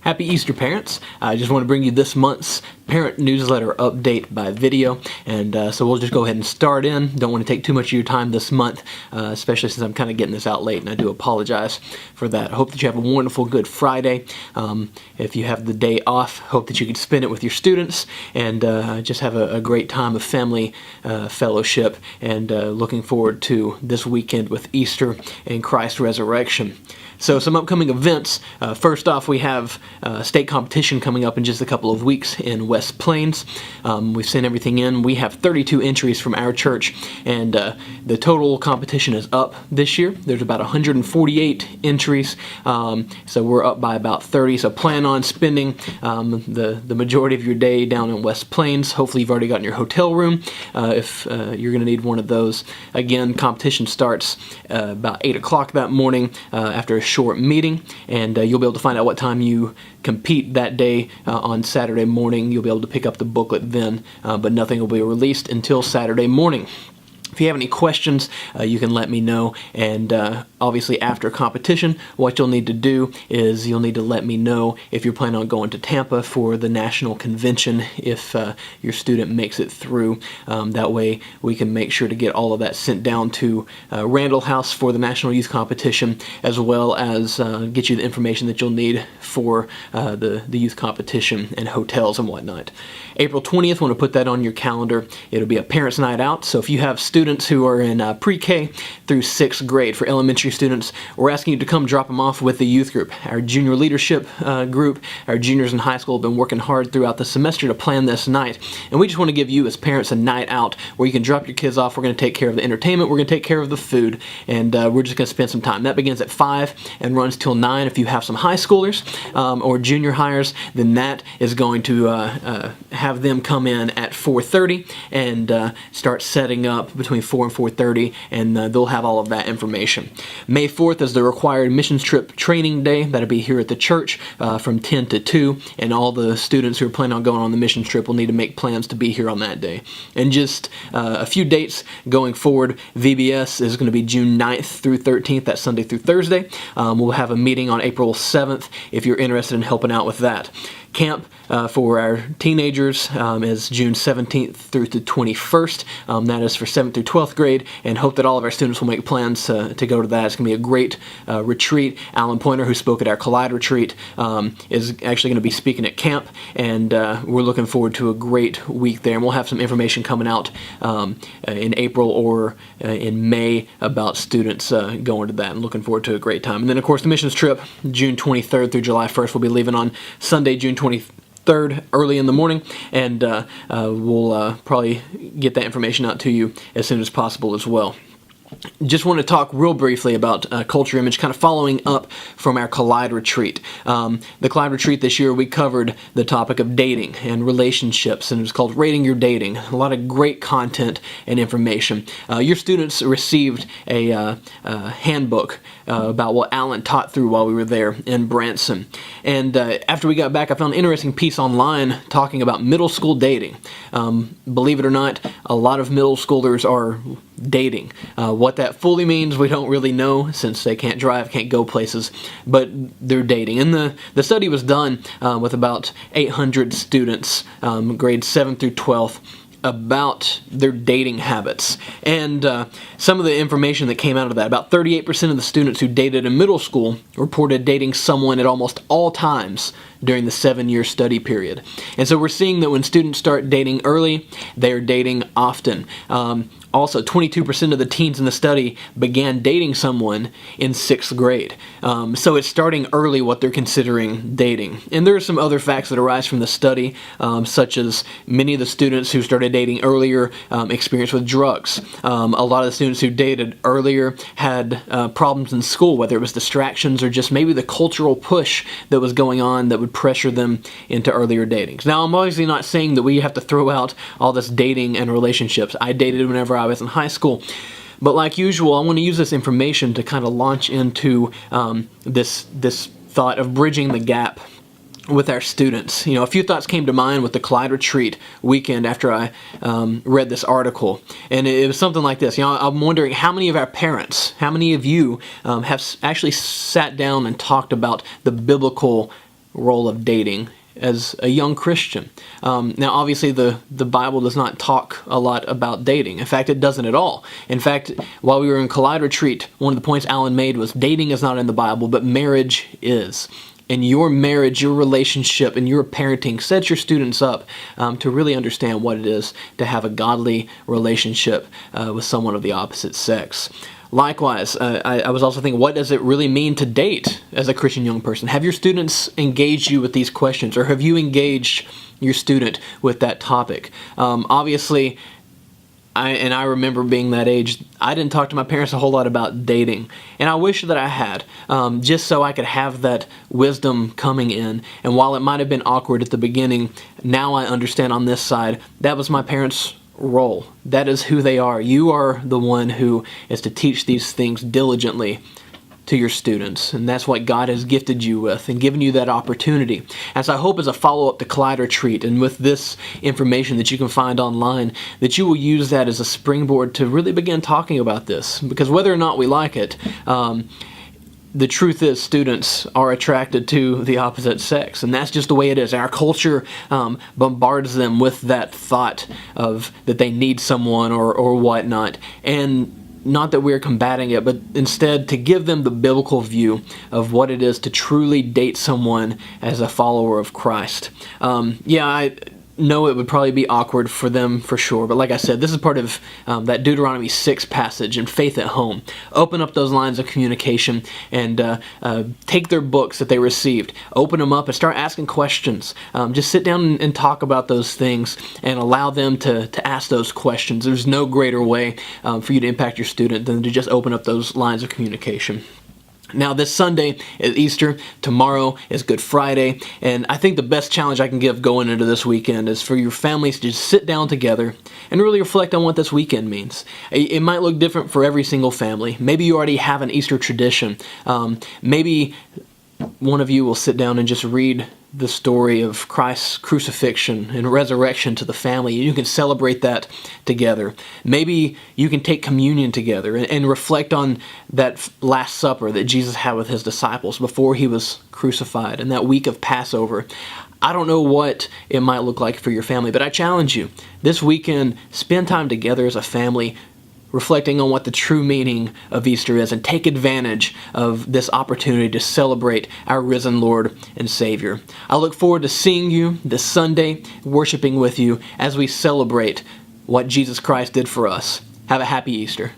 Happy Easter, parents. I just want to bring you this month's parent newsletter update by video, and so we'll just go ahead and start in. Don't want to take too much of your time this month, especially since I'm kind of getting this out late, and I do apologize for that. I hope that you have a wonderful Good Friday. If you have the day off, hope that you can spend it with your students and just have a great time of family fellowship, and looking forward to this weekend with Easter and Christ's resurrection. So some upcoming events. First off, we have state competition coming up in just a couple of weeks in West Plains. We've sent everything in. We have 32 entries from our church, and the total competition is up this year. There's about 148 entries, so we're up by about 30. So plan on spending the majority of your day down in West Plains. Hopefully you've already gotten your hotel room if you're going to need one of those. Again, competition starts about 8 o'clock that morning after a short meeting, and you'll be able to find out what time you compete that day on Saturday morning. You'll be able to pick up the booklet then, but nothing will be released until Saturday morning. If you have any questions, you can let me know, and obviously after competition, what you'll need to do is you'll need to let me know if you're planning on going to Tampa for the national convention if your student makes it through. That way we can make sure to get all of that sent down to Randall House for the National Youth Competition, as well as get you the information that you'll need for the youth competition and hotels and whatnot. April 20th, want to put that on your calendar. It'll be a parents' night out, so if you have students who are in pre-K through 6th grade, for elementary students, we're asking you to come drop them off with the youth group. Our junior leadership group, our juniors in high school, have been working hard throughout the semester to plan this night, and we just want to give you as parents a night out where you can drop your kids off. We're going to take care of the entertainment, we're going to take care of the food, and we're just going to spend some time. That begins at 5 and runs till 9. If you have some high schoolers or junior hires, then that is going to have them come in at 4:30 and start setting up between 4 and 4:30, and they'll have all of that information. May 4th is the required missions trip training day. That'll be here at the church from 10 to 2, and all the students who are planning on going on the missions trip will need to make plans to be here on that day. And just a few dates going forward. VBS is going to be June 9th through 13th, that's Sunday through Thursday. We'll have a meeting on April 7th if you're interested in helping out with that. Camp for our teenagers is June 17th through the 21st. That is for 7th through 12th grade, and hope that all of our students will make plans to go to that. It's going to be a great retreat. Alan Pointer, who spoke at our Collide retreat, is actually going to be speaking at camp, and we're looking forward to a great week there. And we'll have some information coming out in April or in May about students going to that, and looking forward to a great time. And then, of course, the missions trip, June 23rd through July 1st. We'll be leaving on Sunday, June 23rd, early in the morning, and we'll probably get that information out to you as soon as possible as well. Just want to talk real briefly about culture image, kind of following up from our Collide retreat. The Collide retreat this year, we covered the topic of dating and relationships, and it was called Rating Your Dating. A lot of great content and information. Your students received a handbook about what Alan taught through while we were there in Branson. And after we got back, I found an interesting piece online talking about middle school dating. Believe it or not, a lot of middle schoolers are dating. What that fully means, we don't really know, since they can't drive, can't go places, but they're dating. And the study was done with about 800 students, grades 7 through 12th, about their dating habits. And some of the information that came out of that, about 38% of the students who dated in middle school reported dating someone at almost all times during the 7-year study period. And so we're seeing that when students start dating early, they are dating often. Also, 22% of the teens in the study began dating someone in 6th grade. So it's starting early what they're considering dating. And there are some other facts that arise from the study, such as many of the students who started dating earlier experienced with drugs. A lot of the students who dated earlier had problems in school, whether it was distractions or just maybe the cultural push that was going on that would pressure them into earlier datings. Now, I'm obviously not saying that we have to throw out all this dating and relationships. I dated whenever I was in high school. But like usual, I want to use this information to kind of launch into this thought of bridging the gap with our students. You know, a few thoughts came to mind with the Collide retreat weekend after I read this article, and it was something like this. You know, I'm wondering how many of our parents, how many of you have actually sat down and talked about the biblical role of dating as a young Christian. Now, obviously, the Bible does not talk a lot about dating. In fact, it doesn't at all. In fact, while we were in Collide Retreat, one of the points Alan made was dating is not in the Bible, but marriage is. And your marriage, your relationship, and your parenting sets your students up to really understand what it is to have a godly relationship with someone of the opposite sex. Likewise, I was also thinking, what does it really mean to date as a Christian young person? Have your students engaged you with these questions, or have you engaged your student with that topic? Obviously, I remember being that age, I didn't talk to my parents a whole lot about dating. And I wish that I had, just so I could have that wisdom coming in. And while it might have been awkward at the beginning, now I understand on this side, that was my parents' role. That is who they are. You are the one who is to teach these things diligently to your students, and that's what God has gifted you with and given you that opportunity. As I hope as a follow-up to Collide Retreat, and with this information that you can find online, that you will use that as a springboard to really begin talking about this, because whether or not we like it, the truth is students are attracted to the opposite sex, and that's just the way it is. Our culture bombards them with that thought of that they need someone or whatnot, and not that we're combating it, but instead to give them the biblical view of what it is to truly date someone as a follower of Christ. I know it would probably be awkward for them for sure, but like I said, this is part of that Deuteronomy 6 passage in Faith at Home. Open up those lines of communication and take their books that they received, open them up and start asking questions. Just sit down and talk about those things and allow them to ask those questions. There's no greater way for you to impact your student than to just open up those lines of communication. Now, this Sunday is Easter, tomorrow is Good Friday, and I think the best challenge I can give going into this weekend is for your families to just sit down together and really reflect on what this weekend means. It might look different for every single family. Maybe you already have an Easter tradition. Maybe one of you will sit down and just read the story of Christ's crucifixion and resurrection to the family. You can celebrate that together. Maybe you can take communion together and reflect on that Last Supper that Jesus had with his disciples before he was crucified and that week of Passover. I don't know what it might look like for your family, but I challenge you, this weekend, spend time together as a family, reflecting on what the true meaning of Easter is, and take advantage of this opportunity to celebrate our risen Lord and Savior. I look forward to seeing you this Sunday, worshiping with you as we celebrate what Jesus Christ did for us. Have a happy Easter.